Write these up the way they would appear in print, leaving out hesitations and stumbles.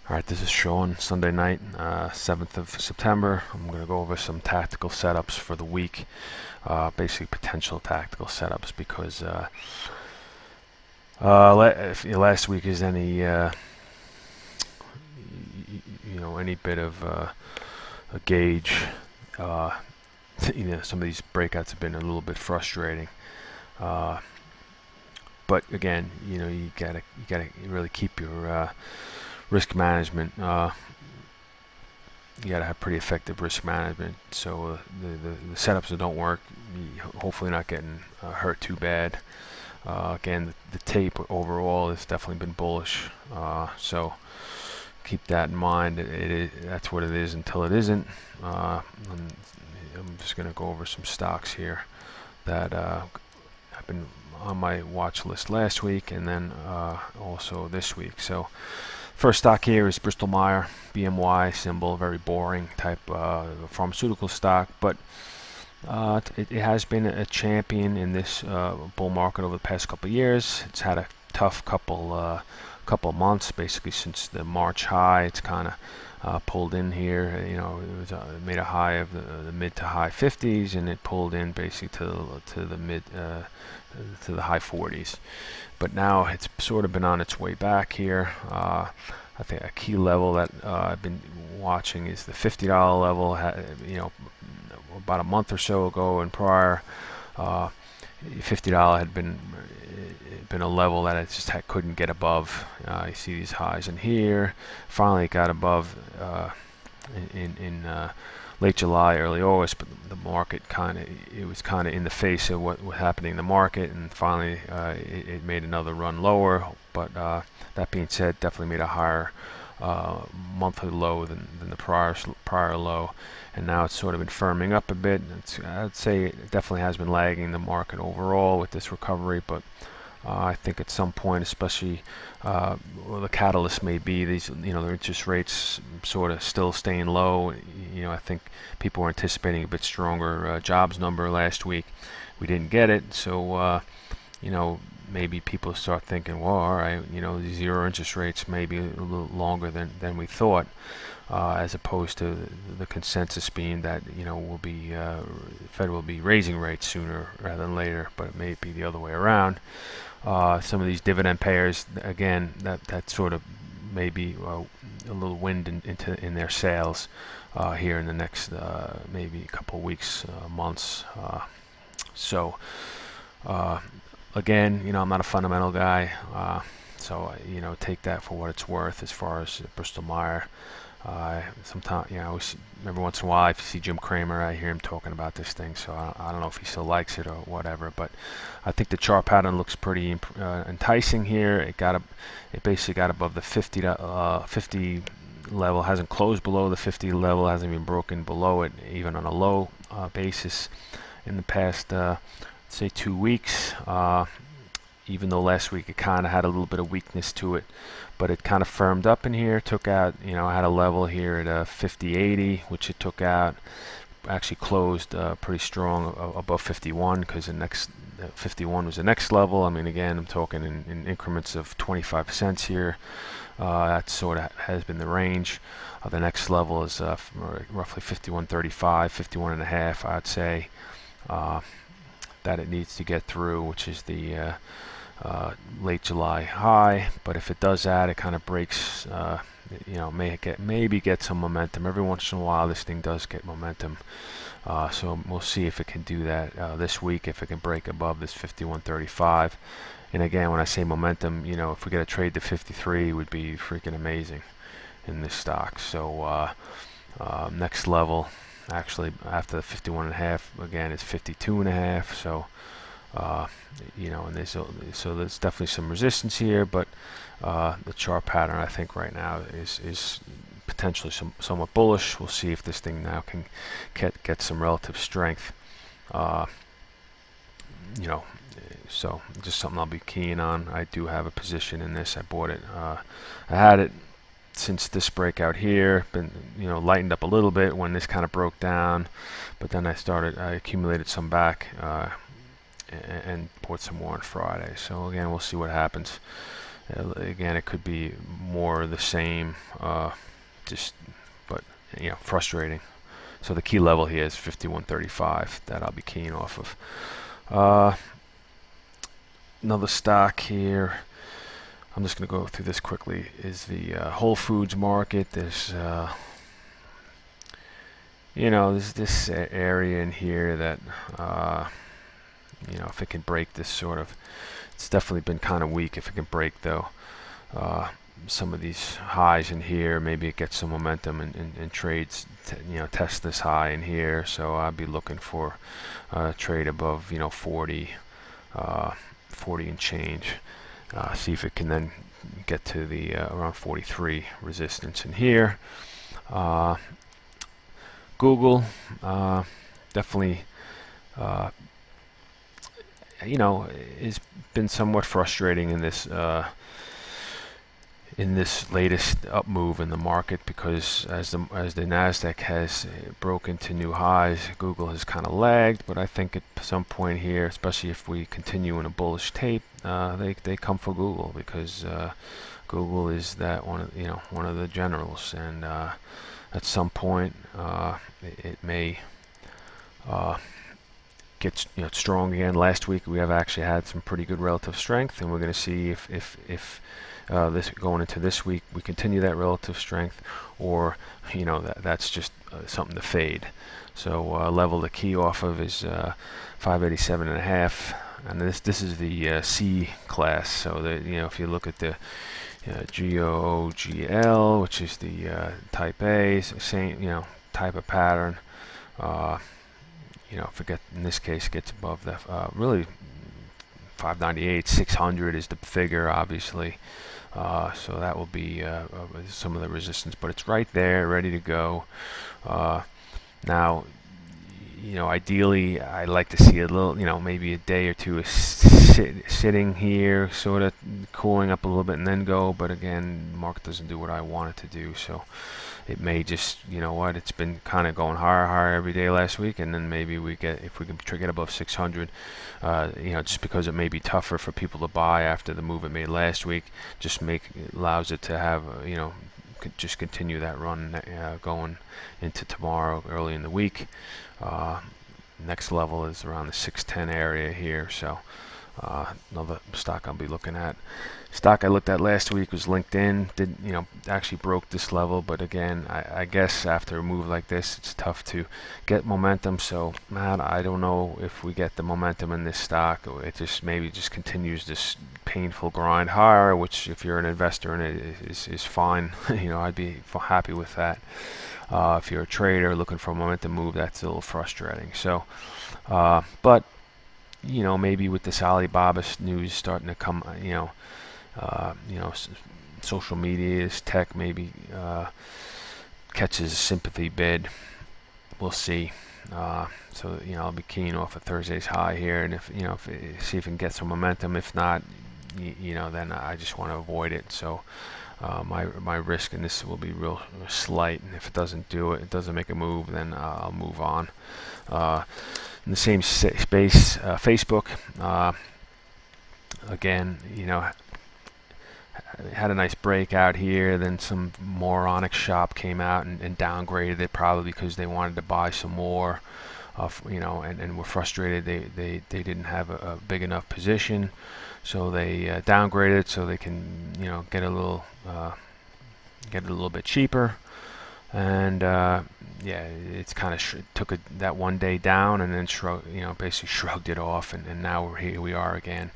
Alright, this is Sean, Sunday night, 7th of September. I'm going to go over some tactical setups for the week, basically potential tactical setups, because if last week is any, any bit of a gauge, some of these breakouts have been a little bit frustrating. But again, you gotta really keep your risk management. You gotta have pretty effective risk management. So the setups that don't work, hopefully not getting hurt too bad. Again, the tape overall has definitely been bullish. So keep that in mind. That's what it is until it isn't. I'm just gonna go over some stocks here that have been on my watch list last week and then also this week. So first stock here is Bristol Myers, BMY symbol, very boring type pharmaceutical stock, but it has been a champion in this bull market over the past couple of years. It's had a tough couple months, basically since the March high. It's kind of pulled in here. It was made a high of the mid to high 50s, and it pulled in basically to the mid to the high 40s. But now it's sort of been on its way back here. I think a key level that I've been watching is the $50 level. About a month or so ago and prior, $50 had been a level that it just couldn't get above. You see these highs in here. Finally, it got above in late July, early August, but the market it was kind of in the face of what was happening in the market, and finally it made another run lower. But that being said, definitely made a higher monthly low than the prior low, and now it's sort of been firming up a bit. I'd say it definitely has been lagging the market overall with this recovery, but I think at some point, especially the catalyst may be these, the interest rates sort of still staying low. I think people were anticipating a bit stronger jobs number last week. We didn't get it, so maybe people start thinking, well, all right, these zero interest rates may be a little longer than we thought, as opposed to the consensus being that the Fed will be raising rates sooner rather than later, but it may be the other way around. Some of these dividend payers, again, that sort of maybe a little wind in their sails here in the next maybe a couple weeks, months. Again, I'm not a fundamental guy, so take that for what it's worth as far as Bristol Myers. Sometimes, every once in a while, if you see Jim Cramer, I hear him talking about this thing. So I don't know if he still likes it or whatever, but I think the chart pattern looks pretty enticing here. It basically got above the 50 level, hasn't closed below the 50 level, hasn't even broken below it, even on a low basis in the past, say 2 weeks. Even though last week it kind of had a little bit of weakness to it, but it kind of firmed up in here, took out, had a level here at 50.80, which it took out, actually closed pretty strong above 51, because the next 51 was the next level. I mean, again, I'm talking in increments of 25 cents here. That sort of has been the range. The next level is roughly 51.35, 51.5, I'd say, that it needs to get through, which is the late July high. But if it does that, it kind of breaks, maybe get some momentum. Every once in a while this thing does get momentum, so we'll see if it can do that this week, if it can break above this 51.35. And again, when I say momentum, if we get a trade to 53, it would be freaking amazing in this stock. So next level, actually after the 51.5, again, it's 52.5. So and so there's definitely some resistance here, but the chart pattern, I think, right now is potentially somewhat bullish. We'll see if this thing now can get some relative strength. So just something I'll be keen on. I do have a position in this. I bought it. I had it since this breakout here, been lightened up a little bit when this kind of broke down, but then I accumulated some back and bought some more on Friday. So again, we'll see what happens. Again, it could be more of the same, just, but frustrating. So the key level here is 51.35 that I'll be keying off of. Another stock here, I'm just going to go through this quickly, is the Whole Foods market. There's there's this area in here that if it can break this sort of, it's definitely been kind of weak. If it can break though some of these highs in here, maybe it gets some momentum and trades test this high in here. So I'd be looking for a trade above 40 and change, see if it can then get to the around 43 resistance in here. Google definitely has been somewhat frustrating in this latest up move in the market, because as the Nasdaq has broken to new highs, Google has kind of lagged. But I think at some point here, especially if we continue in a bullish tape, they come for Google, because Google is that one of the generals, and at some point it may get strong again. Last week we have actually had some pretty good relative strength, and we're going to see if this going into this week we continue that relative strength, or that's just something to fade. So level to key off of is 587.5, and this is the C class. So that if you look at the GOOGL, which is the type A, same type of pattern. Forget in this case gets above the really 598, 600 is the figure, obviously. So that will be some of the resistance, but it's right there, ready to go. Now, ideally, I'd like to see a little, maybe a day or two of sitting here, sort of cooling up a little bit, and then go. But again, the market doesn't do what I want it to do, so it may just, it's been kind of going higher every day last week, and then maybe if we can get above 600, just because it may be tougher for people to buy after the move it made last week, just allows it to have, just continue that run going into tomorrow, early in the week. Next level is around the 610 area here, so another stock I'll be looking at. Stock I looked at last week was LinkedIn. Actually broke this level, but again, I guess after a move like this, it's tough to get momentum. So, man, I don't know if we get the momentum in this stock, or it just maybe just continues this painful grind higher, which if you're an investor in it is fine. I'd be happy with that. If you're a trader looking for a momentum move, that's a little frustrating. So, but maybe with this Alibaba news starting to come, social media, tech maybe catches a sympathy bid. We'll see. So I'll be keying off a Thursday's high here, and if see if we can get some momentum. If not, then I just want to avoid it. So my risk in this will be real slight, and if it doesn't make a move, then I'll move on. In the same space, Facebook, again, had a nice breakout here, then some moronic shop came out and downgraded it, probably because they wanted to buy some more, and were frustrated they didn't have a big enough position, so they downgraded it so they can get a little bit cheaper. And it's kind of took that one day down, and then basically shrugged it off, and now here we are again,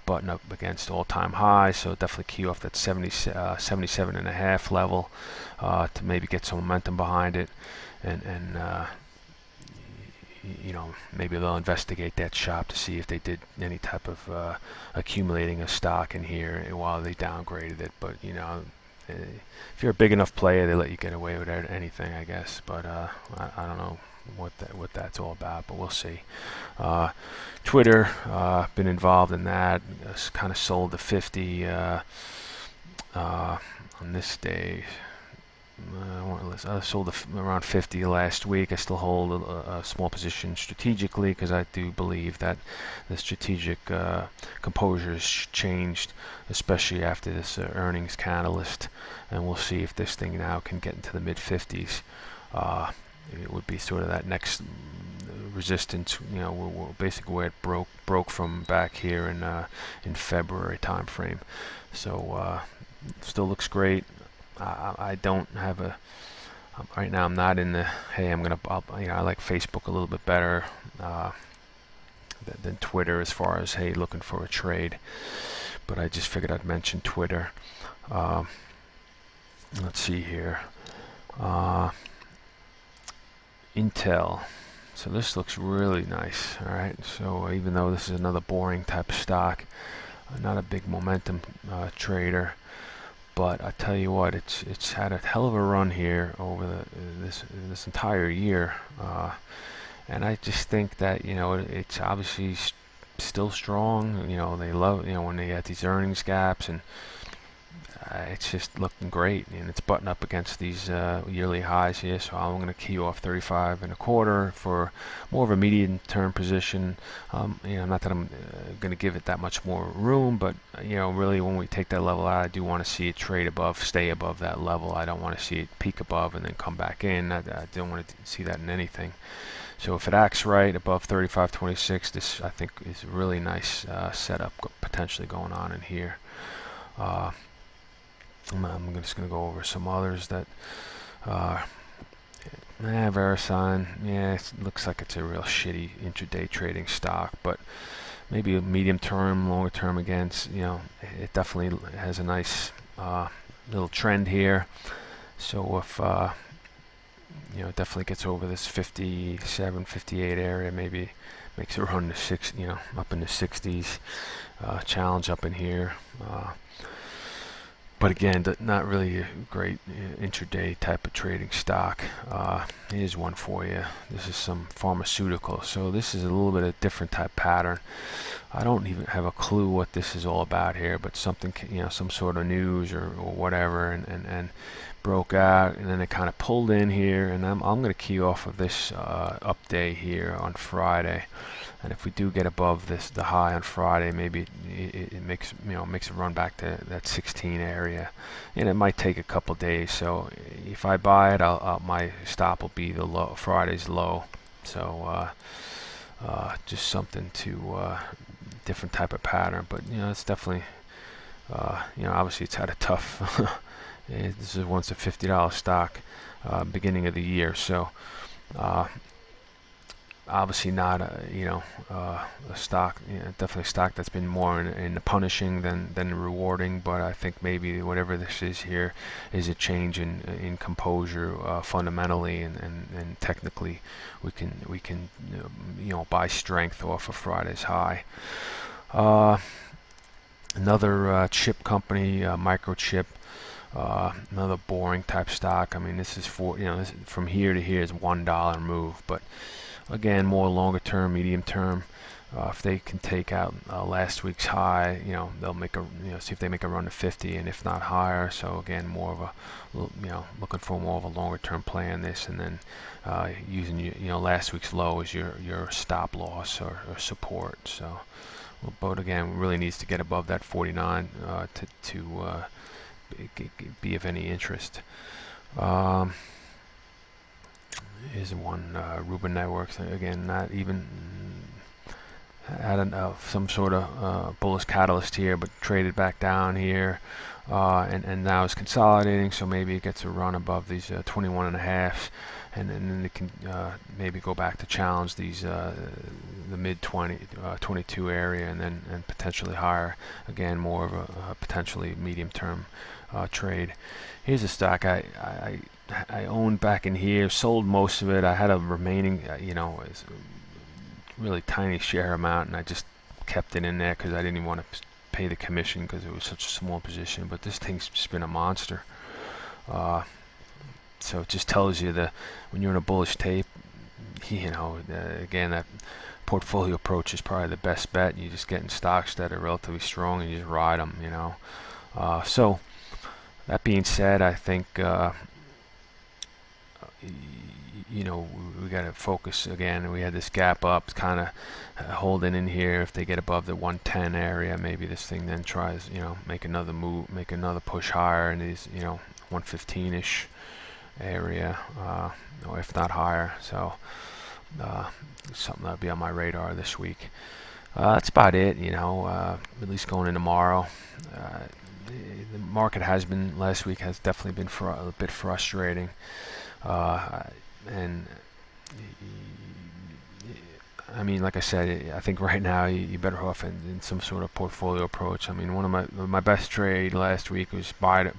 button up against all-time highs. So definitely key off that 77.5 level to maybe get some momentum behind it, and maybe they'll investigate that shop to see if they did any type of accumulating a stock in here while they downgraded it. But if you're a big enough player, they let you get away with anything, I guess. But I don't know what that's all about, but we'll see. Twitter, been involved in that. Kind of sold the 50 on this day. I sold around 50 last week. I still hold a small position strategically because I do believe that the strategic composure has changed, especially after this earnings catalyst, and we'll see if this thing now can get into the mid 50s. It would be sort of that next resistance, we're basically where it broke from back here in February time frame. So still looks great. I don't have a right now. I'm not in the hey. I like Facebook a little bit better than Twitter as far as hey looking for a trade. But I just figured I'd mention Twitter. Let's see here. Intel. So this looks really nice. All right. So even though this is another boring type of stock, not a big momentum trader. But I tell you what, it's had a hell of a run here over this entire year, and I just think that it's obviously still strong. They love when they get these earnings gaps, and it's just looking great, and it's butting up against these yearly highs here. So I'm going to key off 35 and a quarter for more of a medium-term position. Not that I'm going to give it that much more room, but really when we take that level out, I do want to see it trade above, stay above that level. I don't want to see it peak above and then come back in. I don't want to see that in anything. So if it acts right above 35.26, this I think is a really nice setup potentially going on in here. I'm just going to go over some others that VeriSign, it looks like it's a real shitty intraday trading stock, but maybe a medium term, longer term against, it definitely has a nice little trend here. So if it definitely gets over this 57, 58 area, maybe makes it run to up in the 60s, challenge up in here. But again, not really a great intraday type of trading stock. Here's one for you. This is some pharmaceutical. So this is a little bit of different type pattern. I don't even have a clue what this is all about here, but something, some sort of news or whatever, and broke out, and then it kind of pulled in here, and I'm going to key off of this up day here on Friday. And if we do get above the high on Friday, maybe it makes it run back to that 16 area, and it might take a couple days. So if I buy it, my stop will be the low, Friday's low. So just something to different type of pattern, but it's definitely obviously it's had a tough. This is once a $50 stock beginning of the year, so. Obviously not a stock, definitely a stock that's been more in the punishing than rewarding, but I think maybe whatever this is here is a change in composure fundamentally and technically. We can buy strength off of Friday's high. Another chip company, microchip. Another boring type stock. I mean, this is this, from here to here is $1 move, but again, more longer term, medium term. If they can take out last week's high, they'll make see if they make a run to 50, and if not higher. So again, more of a looking for more of a longer term play on this, and then using last week's low as your stop loss or support. So, but again, really needs to get above that 49 to be of any interest. Here's one, Rubin Networks. Again, not even had some sort of bullish catalyst here, but traded back down here, and now it's consolidating. So maybe it gets a run above these 21.5, and then it can maybe go back to challenge these the mid 22 area, and potentially higher. Again, more of a potentially medium term trade. Here's a stock I owned back in here, sold most of it. I had a remaining, it's a really tiny share amount, and I just kept it in there because I didn't even want to pay the commission because it was such a small position. But this thing's just been a monster. So it just tells you that when you're in a bullish tape, again, that portfolio approach is probably the best bet. You just get in stocks that are relatively strong and you just ride them. So that being said, I think you know, we got to focus again. We had this gap up, kind of holding in here. If they get above the 110 area, maybe this thing then tries, you know, make another move, make another push higher in these, you know, 115-ish area, or if not higher. So something that'll be on my radar this week. That's about it, you know, at least going in tomorrow. The market has been, last week has definitely been a bit frustrating. And I mean, like I said, I think right now you're better off in some sort of portfolio approach. I mean, one of my best trade last week was BIDU,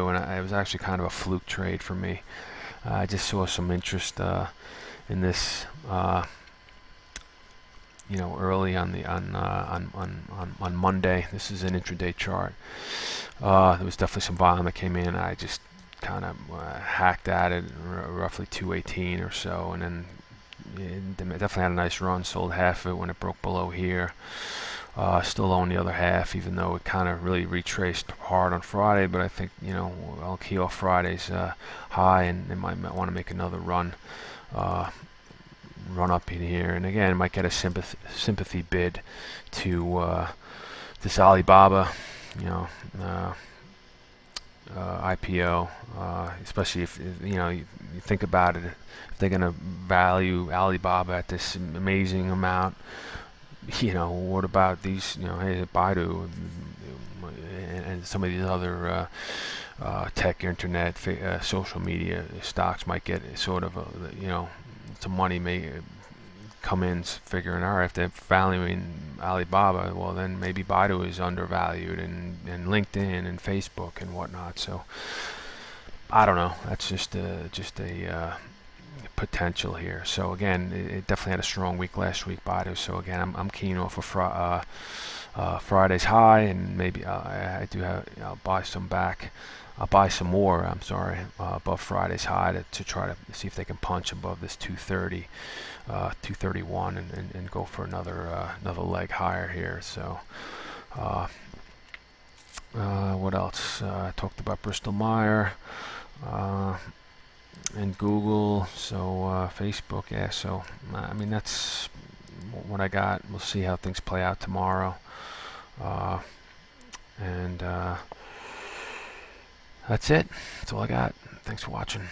and it was actually kind of a fluke trade for me. I just saw some interest in this, you know, early on Monday. This is an intraday chart. There was definitely some volume that came in. I just kind of hacked at it, roughly 218 or so, and then it definitely had a nice run. Sold half of it when it broke below here. Still own the other half, even though it kind of really retraced hard on Friday. But I think, you know, I'll key off Friday's high, and they might want to make another run up in here. And again, might get a sympathy bid to this Alibaba, you know, IPO, especially if, you know, you think about it, if they're going to value Alibaba at this amazing amount, you know, what about these, you know, hey, Baidu and some of these other tech, internet, social media stocks might get sort of, you know, some money may come in figuring, all right, if they're valuing Alibaba, well, then maybe Baidu is undervalued, and LinkedIn and Facebook and whatnot. So I don't know. That's just a potential here. So again, it definitely had a strong week last week, Baidu. So again, I'm keen off of Friday's high, and maybe I do have, I'll buy some back. I'll buy some more, I'm sorry, above Friday's high to try to see if they can punch above this 230, 231, and go for another leg higher here. So what else? I talked about Bristol Myers and Google. So Facebook, yeah. So I mean, that's what I got. We'll see how things play out tomorrow. And that's it. That's all I got. Thanks for watching.